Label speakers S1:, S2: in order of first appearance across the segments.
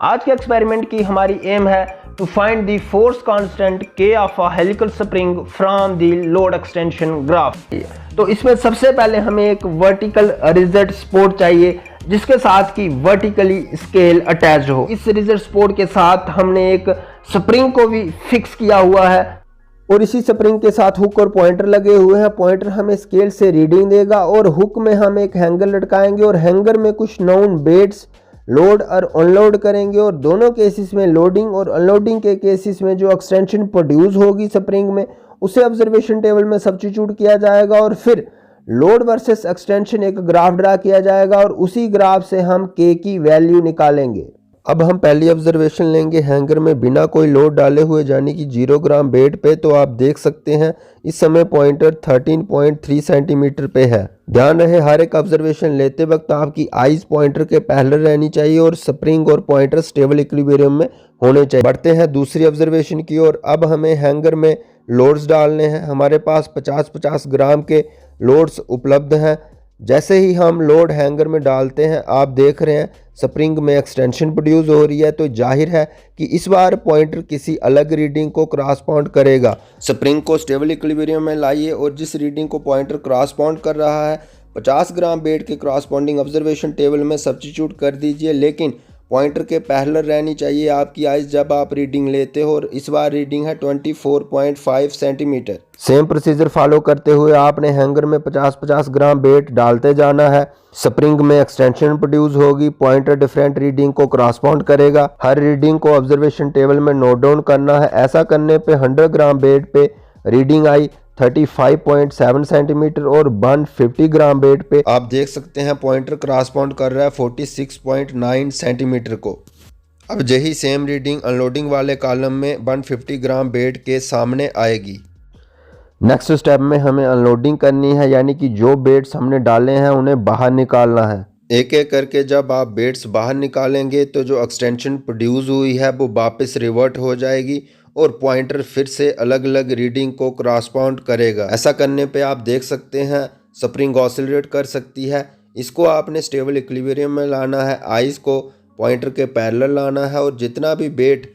S1: आज के एक्सपेरिमेंट की हमारी एम है to find the force constant K of a helical spring from the load extension graph. तो इसमें सबसे पहले हमें एक वर्टिकल रिजिड सपोर्ट चाहिए जिसके साथ की वर्टिकली स्केल अटैच्ड हो। इस रिजिड सपोर्ट के साथ हमने एक स्प्रिंग को भी फिक्स किया हुआ है और इसी स्प्रिंग के साथ हुक और पॉइंटर लगे हुए हैं। पॉइंटर हमें स्केल से रीडिंग देगा और हुक में हम एक हैंगर लटकाएंगे और हैंगर में कुछ नाउन वेट्स लोड और अनलोड करेंगे और दोनों केसेस में लोडिंग और अनलोडिंग के केसेस में जो एक्सटेंशन प्रोड्यूस होगी स्प्रिंग में उसे ऑब्जर्वेशन टेबल में सब्स्टिट्यूट किया जाएगा और फिर लोड वर्सेस एक्सटेंशन एक ग्राफ ड्रा किया जाएगा और उसी ग्राफ से हम के की वैल्यू निकालेंगे। अब हम पहली ऑब्जर्वेशन लेंगे हैंगर में बिना कोई लोड डाले हुए यानी कि 0 ग्राम वेट पे। तो आप देख सकते हैं इस समय पॉइंटर 13.3 सेंटीमीटर पे है। ध्यान रहे हर एक ऑब्जर्वेशन लेते वक्त आपकी आईज पॉइंटर के पहले रहनी चाहिए और स्प्रिंग और पॉइंटर स्टेबल इक्विलिब्रियम में होने चाहिए। बढ़ते हैं दूसरी ऑब्जर्वेशन की ओर। अब हमें हैंगर में लोड्स डालने हैं। हमारे पास 50-50 ग्राम के लोड्स उपलब्ध हैं। जैसे ही हम लोड हैंगर में डालते हैं आप देख रहे हैं स्प्रिंग में एक्सटेंशन प्रोड्यूस हो रही है। तो जाहिर है कि इस बार पॉइंटर किसी अलग रीडिंग को क्रॉसपॉन्ड करेगा। स्प्रिंग को स्टेबल इक्विलिब्रियम में लाइए और जिस रीडिंग को पॉइंटर क्रॉसपॉन्ड कर रहा है 50 ग्राम वेट के क्रॉसपॉन्डिंग ऑब्जर्वेशन टेबल में सब्स्टिट्यूट कर दीजिए। लेकिन पॉइंटर के पैरेलल रहनी चाहिए आपकी आइज जब आप रीडिंग लेते हो और इस बार रीडिंग है 24.5 सेंटीमीटर। सेम प्रोसीजर फॉलो करते हुए आपने हैंगर में 50-50 ग्राम वेट डालते जाना है। स्प्रिंग में एक्सटेंशन प्रोड्यूस होगी, पॉइंटर डिफरेंट रीडिंग को क्रॉसपॉन्ड करेगा। हर रीडिंग को ऑब्जर्वेशन टेबल में नोट डाउन करना है। ऐसा करने पे 100 ग्राम वेट पे रीडिंग आई 35.7 सेंटीमीटर और 150 ग्राम वेट पे आप देख सकते हैं पॉइंटर क्रॉसपॉन्ड कर रहा है 46.9 सेंटीमीटर को। अब यही सेम रीडिंग अनलोडिंग वाले कॉलम में 150 ग्राम वेट के सामने आएगी। नेक्स्ट स्टेप में हमें अनलोडिंग करनी है यानी कि जो बेड्स हमने डाले हैं उन्हें बाहर निकालना है। एक एक करके जब आप बेड्स बाहर निकालेंगे तो जो एक्सटेंशन प्रोड्यूस हुई है वो वापस रिवर्ट हो जाएगी और पॉइंटर फिर से अलग अलग रीडिंग को क्रॉसपॉन्ड करेगा। ऐसा करने पे आप देख सकते हैं स्प्रिंग ऑसिलेट कर सकती है। इसको आपने स्टेबल इक्विलिब्रियम में लाना है, आइस को पॉइंटर के पैरेलल लाना है और जितना भी बेट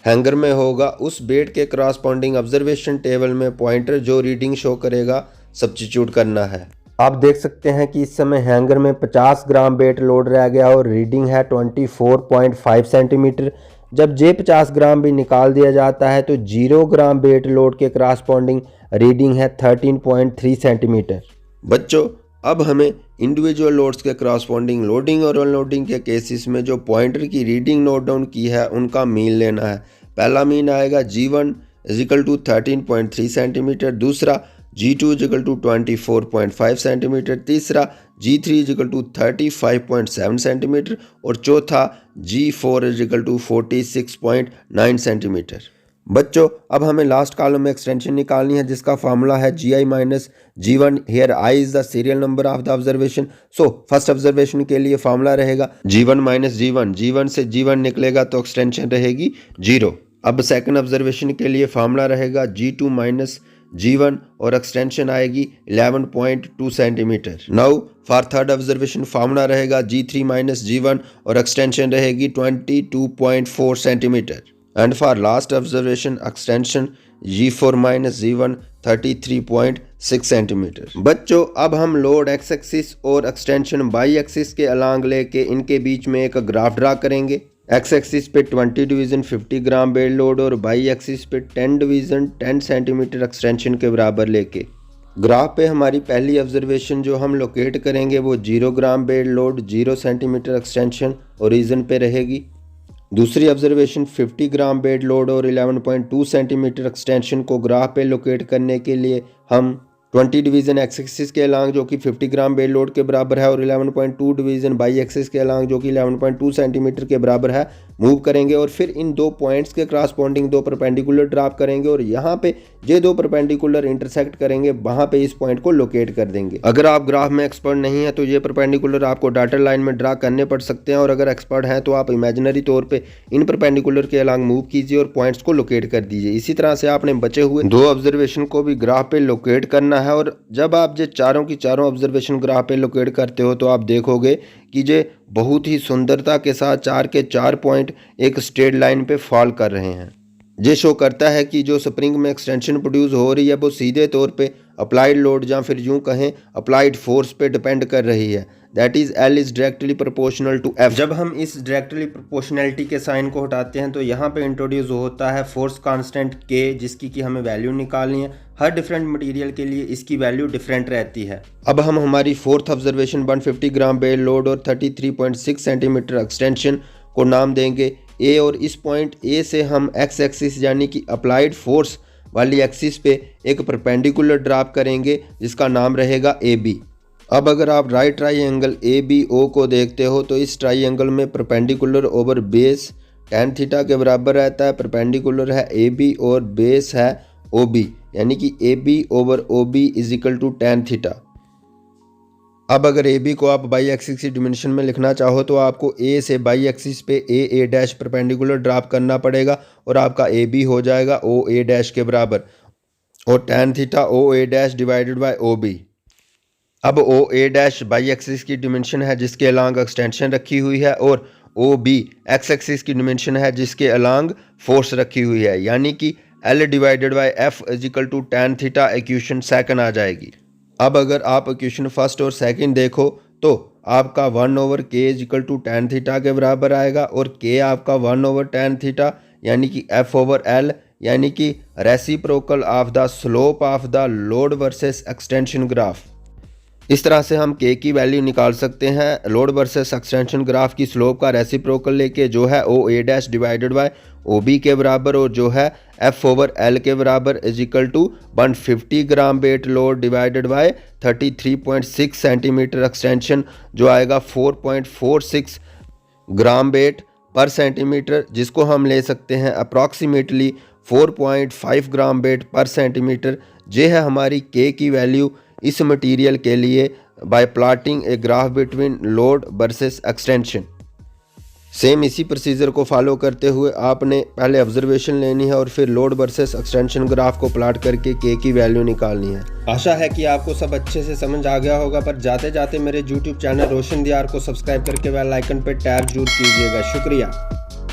S1: हैंगर में होगा उस बेट के क्रॉसपॉन्डिंग ऑब्जर्वेशन टेबल में पॉइंटर जो रीडिंग शो करेगा सब्स्टिट्यूट करना है। आप देख सकते हैं कि इस समय हैंगर में 50 ग्राम वेट लोड रह गया और रीडिंग है 24.5 सेंटीमीटर। जब जे 50 ग्राम भी निकाल दिया जाता है तो 0 ग्राम वेट लोड के क्रॉसपॉन्डिंग रीडिंग है 13.3 सेंटीमीटर। बच्चों अब हमें इंडिविजुअल लोड्स के क्रॉसपॉन्डिंग लोडिंग और अनलोडिंग के केसेस में जो पॉइंटर की रीडिंग नोट डाउन की है उनका मीन लेना है। पहला मीन आएगा G1 = 13.3 सेंटीमीटर, दूसरा G2 = 24.5 सेंटीमीटर, तीसरा G3 = 35.7 सेंटीमीटर और चौथा G4 = 46.9 सेंटीमीटर। बच्चों अब हमें लास्ट कॉलम में एक्सटेंशन निकालनी है जिसका फार्मूला है Gi - G1। Here I is the serial number of the observation. So first observation के लिए फार्मूला रहेगा G1 - G1। G1 से G1 निकलेगा तो एक्सटेंशन रहेगी 0। अब सेकंड ऑब्जर्वेशन के लिए फार्मूला रहेगा G2 - G1 और एक्सटेंशन आएगी 11.2 centimetre. Now for third observation formula रहेगा G3 - G1 और एक्सटेंशन रहेगी 22.4 centimetre. And for last observation extension G4 - G1 33.6 centimetre. बच्चों अब हम लोड एक्स एक्सिस और एक्सटेंशन वाई एक्सिस के अलांग लेके इनके बीच में एक ग्राफ ड्रा करेंगे। एक्स एक्सिस पे 20 डिवीज़न 50 ग्राम बेड लोड और वाई एक्सिस पे 10 डिवीज़न 10 सेंटीमीटर एक्सटेंशन के बराबर लेके ग्राफ पे हमारी पहली ऑब्जर्वेशन जो हम लोकेट करेंगे वो 0 ग्राम बेड लोड 0 सेंटीमीटर एक्सटेंशन ओरिजिन पे रहेगी। दूसरी ऑब्जर्वेशन 50 ग्राम बेड लोड और 11.2 सेंटीमीटर एक्सटेंशन को ग्राफ पे लोकेट करने के लिए हम 20 डिवीज़न एक्स एक्सिस के अलांग जो कि 50 ग्राम बेड लोड के बराबर है और 11.2 डिवीज़न वाई एक्सिस के अलांग जो कि 11.2 सेंटीमीटर के बराबर है मूव करेंगे और फिर इन दो पॉइंट्स के क्रॉसपॉन्डिंग दो परपेंडिकुलर ड्रॉप करेंगे और यहाँ पे ये दो परपेंडिकुलर इंटरसेक्ट करेंगे, वहाँ पे इस पॉइंट को लोकेट कर देंगे। अगर आप ग्राफ में एक्सपर्ट नहीं है तो ये परपेंडिकुलर आपको डॉटेड लाइन में ड्रा करने पड़ सकते हैं और अगर एक्सपर्ट हैं तो आप इमेजिनरी तौर पे इन परपेंडिकुलर के अलांग मूव कीजिए और पॉइंट्स को लोकेट कर दीजिए। इसी तरह से आपने बचे हुए दो ऑब्जर्वेशन को भी ग्राफ पे लोकेट करना है और जब आप ये चारों की चारों ऑब्जर्वेशन ग्राफ पे लोकेट करते हो तो आप देखोगे कि ये बहुत ही सुंदरता के साथ 4 के 4 पॉइंट एक स्ट्रेट लाइन पे फॉल कर रहे हैं। ये शो करता है कि जो स्प्रिंग में एक्सटेंशन प्रोड्यूस हो रही है वो सीधे तौर पे अप्लाइड लोड या फिर यूं कहें अप्लाइड फोर्स पे डिपेंड कर रही है। That is L is directly proportional to F। जब हम इस डायरेक्टली प्रोपोर्शनैलिटी के साइन को हटाते हैं तो यहाँ पे इंट्रोड्यूस होता है फोर्स कांस्टेंट K, जिसकी कि हमें वैल्यू निकालनी है। हर डिफरेंट मटेरियल के लिए इसकी वैल्यू डिफरेंट रहती है। अब हम हमारी फोर्थ ऑब्जर्वेशन 150 ग्राम बेल लोड और 33.6 सेंटीमीटर एक्सटेंशन को नाम देंगे A, और इस पॉइंट A से हम एक्स एक्सिस यानी कि अप्लाइड फोर्स वाली एक्सिस पे एक परपेंडिकुलर ड्रॉप करेंगे जिसका नाम रहेगा AB। अब अगर आप राइट ट्राइंगल ABO को देखते हो तो इस ट्राइंगल में perpendicular over base tan theta के बराबर रहता है। परपेंडिकुलर है AB और बेस है OB, यानी कि AB over OB is equal to tan theta. अब अगर AB को आप बाई एक्सिस की डिमेंशन में लिखना चाहो तो आपको A से बाई एक्सिस पे A डैश परपेंडिकुलर ड्रॉप करना पड़ेगा और आपका AB हो जाएगा OA डैश के बराबर, और tan theta OA dash divided by OB। अब OA डैश बाई एक्सिस की डिमेंशन है जिसके अलॉन्ग एक्सटेंशन रखी हुई है, और OB एक्स एक्सिस की डिमेंशन है जिसके अलॉन्ग फोर्स रखी हुई है, यानी कि L divided by F is equal to tan theta equation second आ जाएगी। अब अगर आप इक्वेशन फर्स्ट और सेकंड देखो तो आपका 1 over K is equal to tan theta के बराबर आएगा, और K आपका 1 ओवर tan थीटा यानी कि F ओवर L, यानी कि reciprocal of the slope of the load versus extension graph. इस तरह से हम K की वैल्यू निकाल सकते हैं लोड वर्सेस एक्सटेंशन ग्राफ की स्लोप का रेसिप्रोकल लेके, जो है OA dash divided by OB के बराबर, और जो है F ओवर L के बराबर is equal to 150 gram weight load divided by 33.6 centimetre extension, जो आएगा 4.46 ग्राम वेट पर सेंटीमीटर, जिसको हम ले सकते हैं अप्रॉक्सीमेटली 4.5 ग्राम वेट पर सेंटीमीटर। ये है हमारी K की वैल्यू इस मटेरियल के लिए bye plotting a graph between load versus extension. Same इसी प्रोसीजर को फॉलो करते हुए आपने पहले ऑब्जर्वेशन लेनी है और फिर लोड वर्सेस एक्सटेंशन ग्राफ को प्लॉट करके K की वैल्यू निकालनी है। आशा है कि आपको सब अच्छे से समझ आ गया होगा, पर जाते जाते मेरे YouTube चैनल रोशन दियार को सब्सक्राइब करके बेल आइकन पर टैप जरूर कीजिएगा। शुक्रिया।